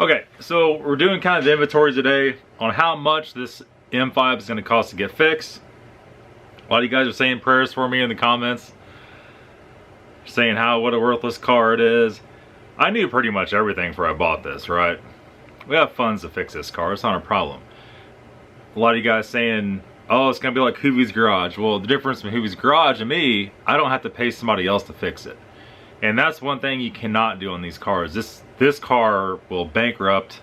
Okay, so we're doing kind of the inventory today on how much this M5 is going to cost to get fixed. A lot of you guys are saying prayers for me in the comments, saying what a worthless car it is. I knew pretty much everything before I bought this, right? We have funds to fix this car, it's not a problem. A lot of you guys saying, oh, it's going to be like Hoovie's Garage. Well, the difference between Hoovie's Garage and me, I don't have to pay somebody else to fix it. And that's one thing you cannot do on these cars. This car will bankrupt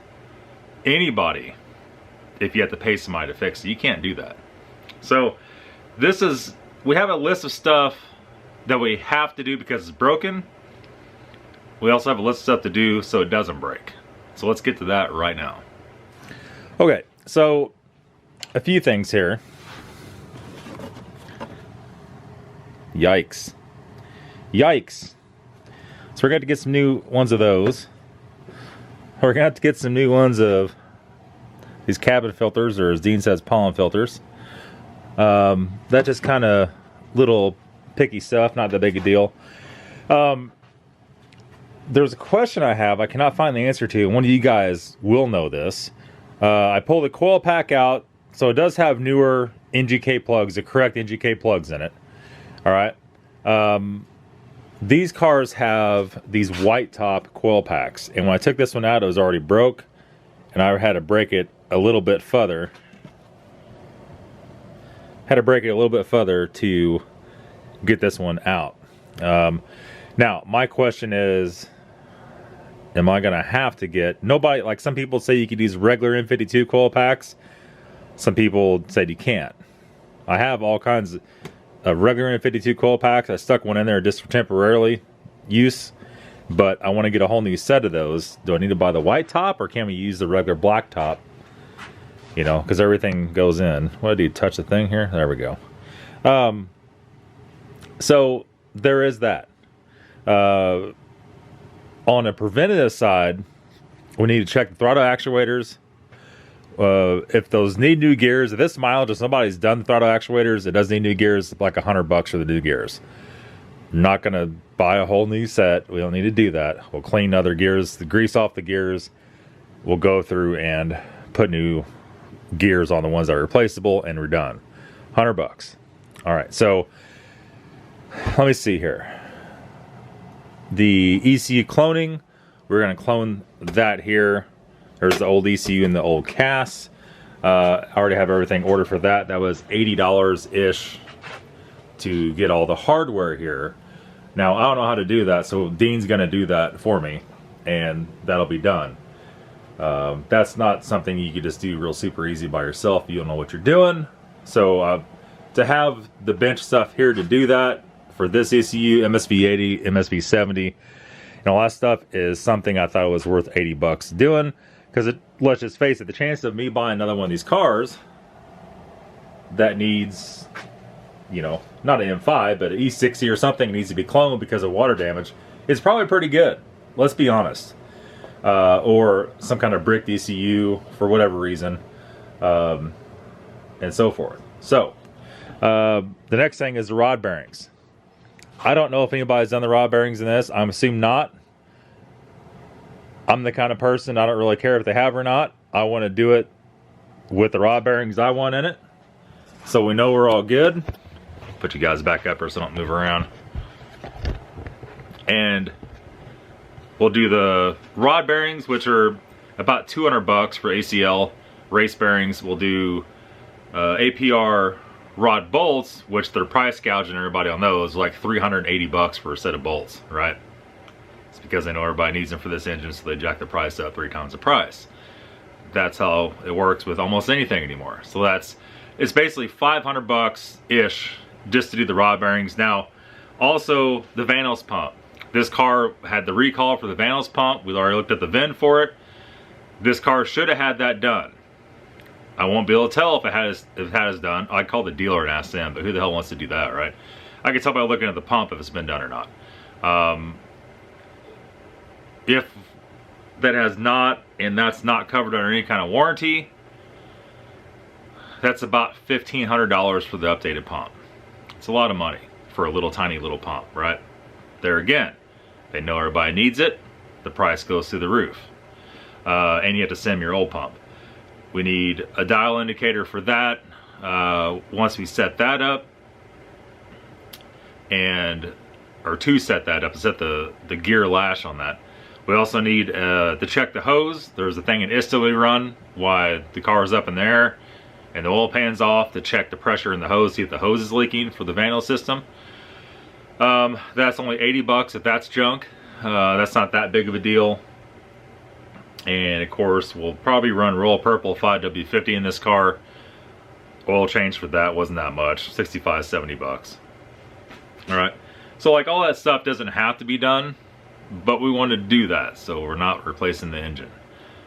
anybody if you have to pay somebody to fix it. You can't do that. So we have a list of stuff that we have to do because it's broken. We also have a list of stuff to do so it doesn't break. So let's get to that right now. Okay, so a few things here. Yikes. Yikes. So we're going to get some new ones of those. We're going to have to get some new ones of these cabin filters, or as Dean says, pollen filters. That's just kind of little picky stuff, not that big a deal. There's a question I have, I cannot find the answer to, and one of you guys will know this. I pulled the coil pack out, so it does have newer NGK plugs, the correct NGK plugs in it. Alright. These cars have these white top coil packs, and when I took this one out, it was already broke, and I had to break it a little bit further. To get this one out. Now, my question is, am I gonna have to get, nobody, like some people say you could use regular M52 coil packs. Some people said you can't. I have all kinds of regular M52 coil packs. I stuck one in there just for temporarily use, but I want to get a whole new set of those. Do I need to buy the white top, or can we use the regular black top? You know, because everything goes in. What do you touch the thing here? There we go. So there is that. On a preventative side, we need to check the throttle actuators. If those need new gears, at this mileage, if somebody's done the throttle actuators, it does need new gears, like $100 for the new gears. I'm not gonna buy a whole new set. We don't need to do that. We'll clean other gears, the grease off the gears. We'll go through and put new gears on the ones that are replaceable, and we're done. $100. All right, so let me see here. The ECU cloning, we're going to clone that here. There's the old ECU and the old CAS. I already have everything ordered for that. That was $80-ish to get all the hardware here. Now, I don't know how to do that, so Dean's going to do that for me, and that'll be done. That's not something you could just do real super easy by yourself. You don't know what you're doing. So to have the bench stuff here to do that for this ECU, MSV80, MSV70, and all that stuff is something I thought was worth $80 doing. Because let's just face it, the chance of me buying another one of these cars that needs, you know, not an M5, but an E60 or something needs to be cloned because of water damage is probably pretty good. Let's be honest. Or some kind of brick ECU for whatever reason, and so forth. So, the next thing is the rod bearings. I don't know if anybody's done the rod bearings in this. I'm assuming not. I'm the kind of person, I don't really care if they have or not. I want to do it with the rod bearings I want in it, so we know we're all good. Put you guys back up here so I don't move around. And we'll do the rod bearings, which are about $200 for ACL race bearings. We'll do APR rod bolts, which they're price gouging everybody on those, like $380 for a set of bolts, right? It's because they know everybody needs them for this engine, so they jack the price up 3 times the price. That's how it works with almost anything anymore. So it's basically $500-ish just to do the rod bearings. Now, also the Vanos pump. This car had the recall for the Vanos pump. We've already looked at the VIN for it. This car should have had that done. I won't be able to tell if it has done. I'd call the dealer and ask them, but who the hell wants to do that, right? I can tell by looking at the pump if it's been done or not. If that has not, and that's not covered under any kind of warranty, that's about $1,500 for the updated pump. It's a lot of money for a little tiny little pump, right? There again, they know everybody needs it. The price goes through the roof. and you have to sim your oil pump. We need a dial indicator for that. Once we set that up, or to set that up, to set the gear lash on that. We also need to check the hose. There's a thing in ISTA we run while the car is up in the air and the oil pan's off, to check the pressure in the hose, see if the hose is leaking for the Vanos system. That's only 80 bucks if that's junk. That's not that big of a deal. And of course, we'll probably run Royal Purple 5W50 in this car. Oil change for that wasn't that much, 65, 70 bucks. All right, so like all that stuff doesn't have to be done, but we want to do that, so we're not replacing the engine.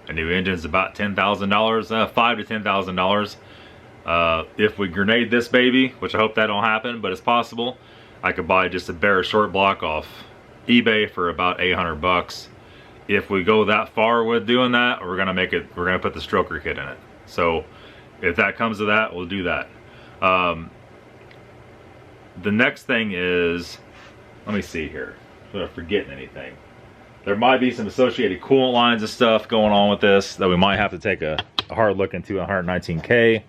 A new engine is about $10,000, $5,000 to $10,000. If we grenade this baby, which I hope that don't happen, but it's possible, I could buy just a bare short block off eBay for about 800 bucks. If we go that far with doing that, we're gonna put the stroker kit in it. So if that comes to that, we'll do that. The next thing is, let me see here, if I'm forgetting anything. There might be some associated coolant lines and stuff going on with this that we might have to take a hard look into on 119K.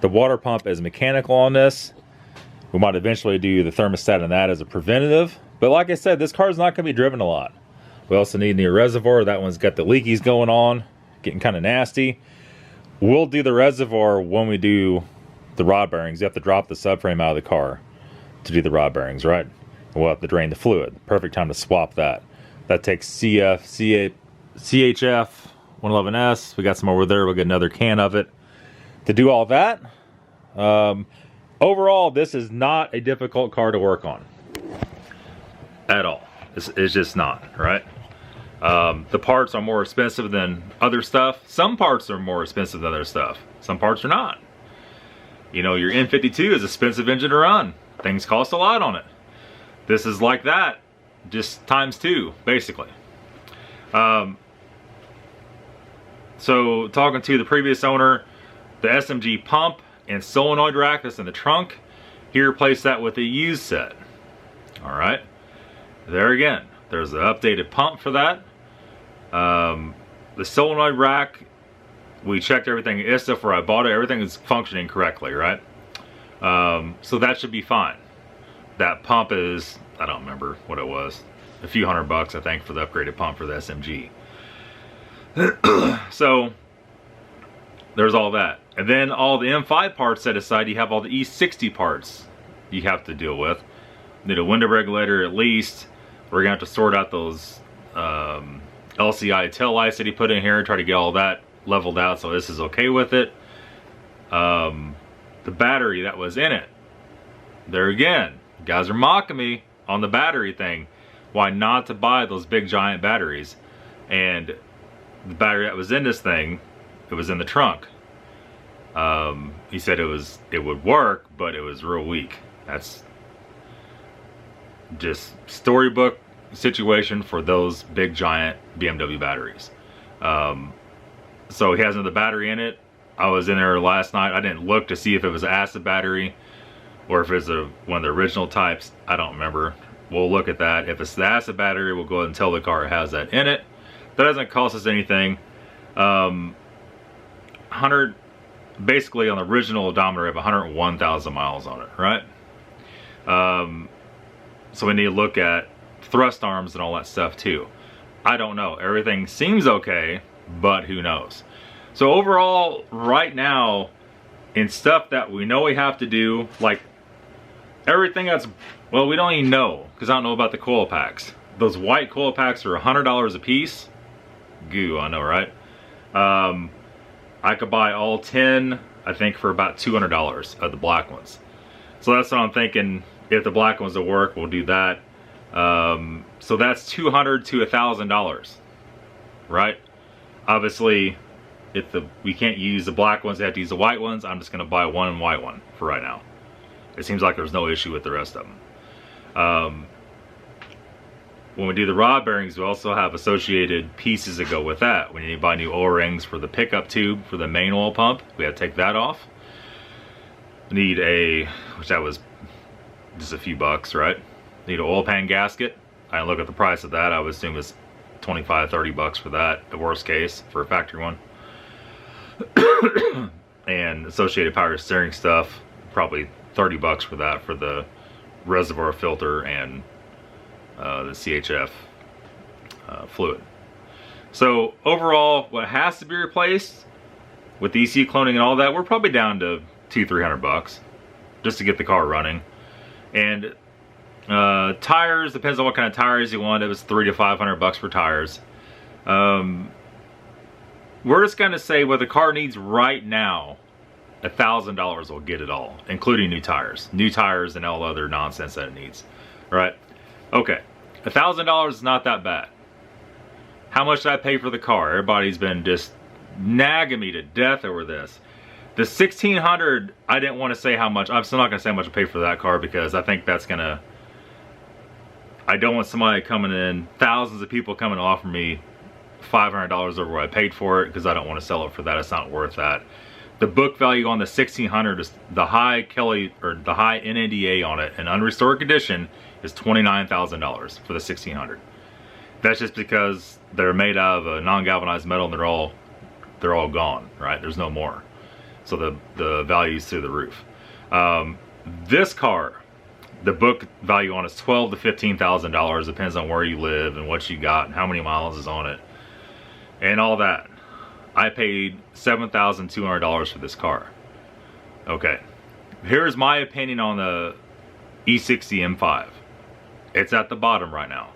The water pump is mechanical on this. We might eventually do the thermostat on that as a preventative. But like I said, this car's not going to be driven a lot. We also need a new reservoir. That one's got the leakies going on, getting kind of nasty. We'll do the reservoir when we do the rod bearings. You have to drop the subframe out of the car to do the rod bearings, right? We'll have to drain the fluid. Perfect time to swap that. That takes CHF 111S. We got some over there. We'll get another can of it to do all that. Overall, this is not a difficult car to work on at all. It's just not, right? The parts are more expensive than other stuff. Some parts are more expensive than other stuff. Some parts are not. You know, your N52 is an expensive engine to run. Things cost a lot on it. This is like that, just times 2, basically. So talking to the previous owner, the SMG pump and solenoid rack that's in the trunk, he replaced that with a used set. All right, there again, there's an updated pump for that. The solenoid rack, we checked everything in ISTA before I bought it. Everything is functioning correctly, right? So that should be fine. That pump is, I don't remember what it was, a few $100 I think for the upgraded pump for the SMG. So there's all that. And then all the M5 parts set aside, you have all the E60 parts you have to deal with. Need a window regulator at least. We're gonna have to sort out those LCI tail lights that he put in here, try to get all that leveled out so this is okay with it. The battery that was in it, there again, you guys are mocking me on the battery thing. Why not to buy those big giant batteries? And the battery that was in this thing, it was in the trunk. He said it would work, but it was real weak. That's just storybook situation for those big giant BMW batteries. So he has another battery in it. I was in there last night. I didn't look to see if it was an acid battery or if it's one of the original types. I don't remember. We'll look at that. If it's the acid battery, we'll go ahead and tell the car it has that in it. That doesn't cost us anything. 100, basically on the original odometer, we have 101,000 miles on it, right? So we need to look at thrust arms and all that stuff too. I don't know. Everything seems okay, but who knows? So overall, right now, in stuff that we know we have to do, like everything that's, well, we don't even know, because I don't know about the coil packs. Those white coil packs are $100 a piece. Goo, I know, right? I could buy all 10, I think, for about $200 of the black ones. So that's what I'm thinking. If the black ones will work, we'll do that. So that's $200 to $1,000, right? Obviously, if we can't use the black ones, they have to use the white ones. I'm just going to buy one white one for right now. It seems like there's no issue with the rest of them. When we do the rod bearings, we also have associated pieces that go with that. We need to buy new O-rings for the pickup tube for the main oil pump. We have to take that off. We need which that was just a few bucks, right? Need an oil pan gasket. I didn't look at the price of that. I would assume it's $25-30 for that, at worst case, for a factory one. And associated power steering stuff, probably $30 for that, for the reservoir filter and the CHF fluid. So overall, what has to be replaced with the ECU cloning and all that, we're probably down to $200-300 just to get the car running. And tires, depends on what kind of tires you want. It was $300 to $500 for tires. We're just gonna say what the car needs right now, $1,000 will get it all, including new tires and all other nonsense that it needs. Right? Okay, $1,000 is not that bad. How much did I pay for the car? Everybody's been just nagging me to death over this. The 1600, I didn't want to say how much. I'm still not gonna say how much I paid for that car, because I think that's gonna, I don't want somebody coming in, thousands of people coming to offer me $500 over what I paid for it, because I don't want to sell it for that. It's not worth that. The book value on the 1600 is the high Kelly, or the high NADA on it in unrestored condition, is $29,000 for the 1600. That's just because they're made out of a non-galvanized metal and they're all gone, right? There's no more. So the value's through the roof. This car, the book value on it is $12,000 to $15,000, depends on where you live and what you got and how many miles is on it and all that. I paid $7,200 for this car. Okay, here's my opinion on the E60 M5. It's at the bottom right now.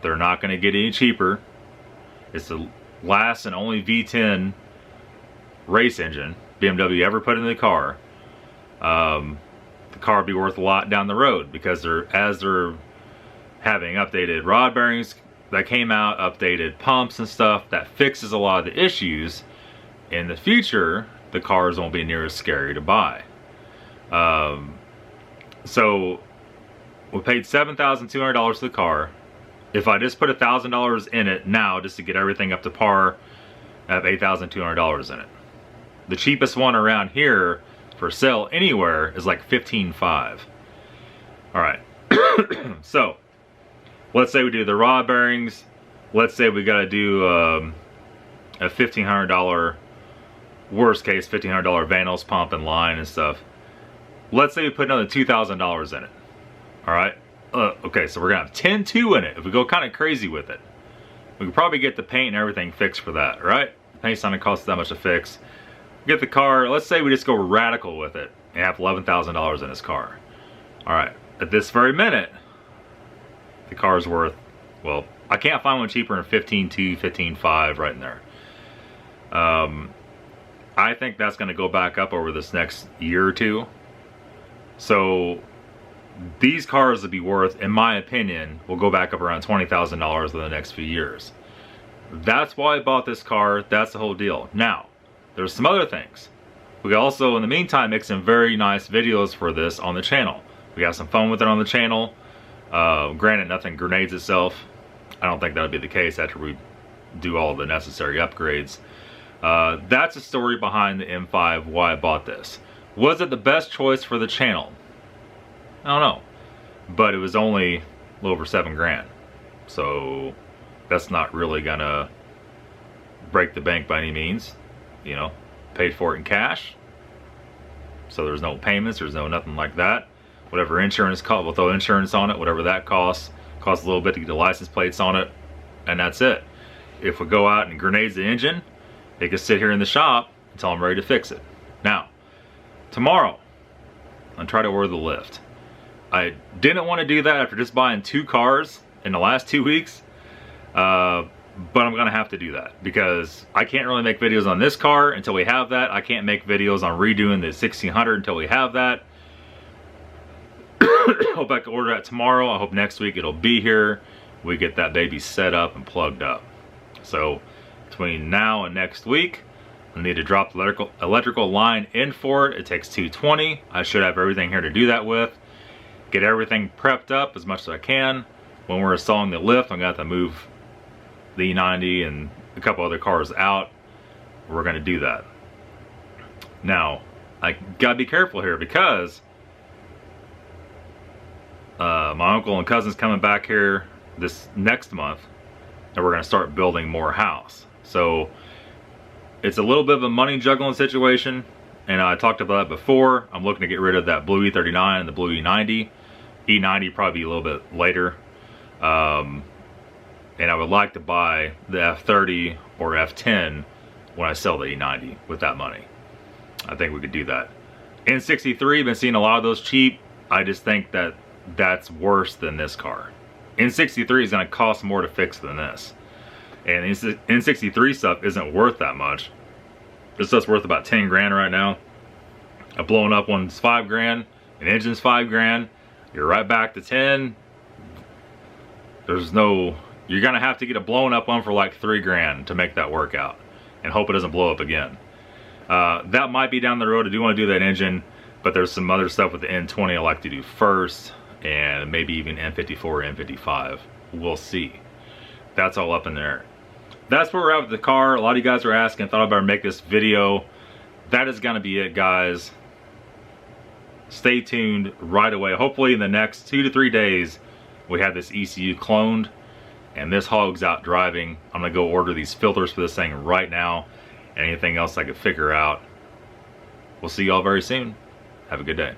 They're not going to get any cheaper. It's the last and only V10 race engine BMW ever put in the car. The car will be worth a lot down the road, because as they're having updated rod bearings that came out, updated pumps and stuff that fixes a lot of the issues. In the future, the cars won't be near as scary to buy. So we paid $7,200 for the car. If I just put $1,000 in it now, just to get everything up to par, I have $8,200 in it. The cheapest one around here for sale anywhere is like $15,500. All right. So let's say we do the rod bearings. Let's say we got to do a $1,500, worst case $1,500 Vanos pump and line and stuff. Let's say we put another $2,000 in it. All right. Okay, so we're gonna have 10.2 in it if we go kind of crazy with it. We could probably get the paint and everything fixed for that, right? The paint's not gonna cost that much to fix. Get the car, let's say we just go radical with it and have $11,000 in this car. All right, at this very minute, the car's worth, well, I can't find one cheaper than $15,200, $15,500 right in there. I think that's gonna go back up over this next year or two. So these cars would be worth, in my opinion, will go back up around $20,000 in the next few years. That's why I bought this car. That's the whole deal. Now, there's some other things. We also, in the meantime, make some very nice videos for this on the channel. We have some fun with it on the channel. Granted, nothing grenades itself. I don't think that would be the case after we do all the necessary upgrades. That's the story behind the M5, why I bought this. Was it the best choice for the channel? I don't know, but it was only a little over $7,000, so that's not really gonna break the bank by any means. You know, paid for it in cash, so there's no payments, there's no nothing like that. Whatever insurance costs, we'll throw insurance on it. Whatever that costs a little bit to get the license plates on it, and that's it. If we go out and grenades the engine, it can sit here in the shop until I'm ready to fix it. Now, tomorrow, I'll try to order the lift. I didn't want to do that after just buying 2 cars in the last 2 weeks, but I'm gonna have to do that because I can't really make videos on this car until we have that. I can't make videos on redoing the 1600 until we have that. Hope I can order that tomorrow. I hope next week it'll be here. We get that baby set up and plugged up. So between now and next week, I need to drop the electrical line in for it. It takes 220. I should have everything here to do that with. Get everything prepped up as much as I can. When we're installing the lift, I'm gonna have to move the E90 and a couple other cars out. We're gonna do that. Now, I gotta be careful here because my uncle and cousin's coming back here this next month. and we're going to start building more house. So it's a little bit of a money juggling situation, and I talked about that before. I'm looking to get rid of that blue E39 and the blue E90. E90 probably a little bit later. And I would like to buy the F30 or F10 when I sell the E90 with that money. I think we could do that. N63, been seeing a lot of those cheap. I just think that that's worse than this car. N63 is going to cost more to fix than this. And N63 stuff isn't worth that much. This stuff's worth about 10 grand right now. A blown up one's 5 grand. An engine's 5 grand. You're right back to 10. There's no... You're going to have to get a blown up one for like 3 grand to make that work out. And hope it doesn't blow up again. That might be down the road. I do want to do that engine. But there's some other stuff with the N20 I like to do first. And maybe even N54 or N55. We'll see. That's all up in there. That's where we're at with the car. A lot of you guys are asking, thought I better make this video. That is going to be it, guys. Stay tuned right away. Hopefully in the next 2 to 3 days, we have this ECU cloned and this hog's out driving. I'm going to go order these filters for this thing right now. And anything else I could figure out. We'll see y'all very soon. Have a good day.